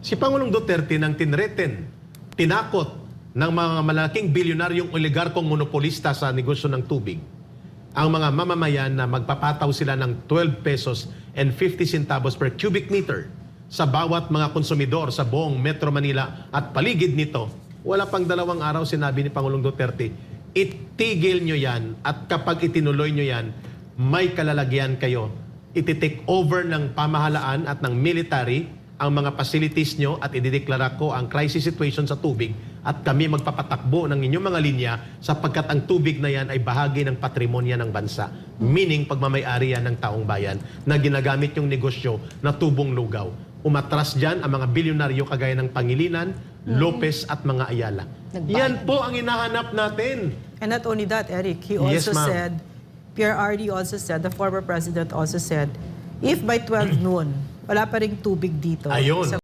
Si Pangulong Duterte nang tinreten, tinakot ng mga malaking bilyonaryong oligarkong monopolista sa negosyo ng tubig, ang mga mamamayan na magpapataw sila ng 12 pesos and 50 centavos per cubic meter sa bawat mga konsumidor sa buong Metro Manila at paligid nito. Wala pang 2 araw sinabi ni Pangulong Duterte, itigil nyo yan at kapag itinuloy nyo yan, may kalalagyan kayo. Iti-take over ng pamahalaan at ng military ang mga facilities nyo at idideklara ko ang crisis situation sa tubig at kami magpapatakbo ng inyong mga linya sapagkat ang tubig na yan ay bahagi ng patrimonya ng bansa. Meaning, pagmamayari yan ng taong bayan na ginagamit yung negosyo na tubong lugaw. Umatras dyan ang mga bilyonaryo kagaya ng Pangilinan, Lopez at mga Ayala. Yan po ang hinahanap natin. And not only that, Eric, he also said, PRRD also said, the former president also said, if by 12 noon, wala pa ring tubig dito. Ayun. Sa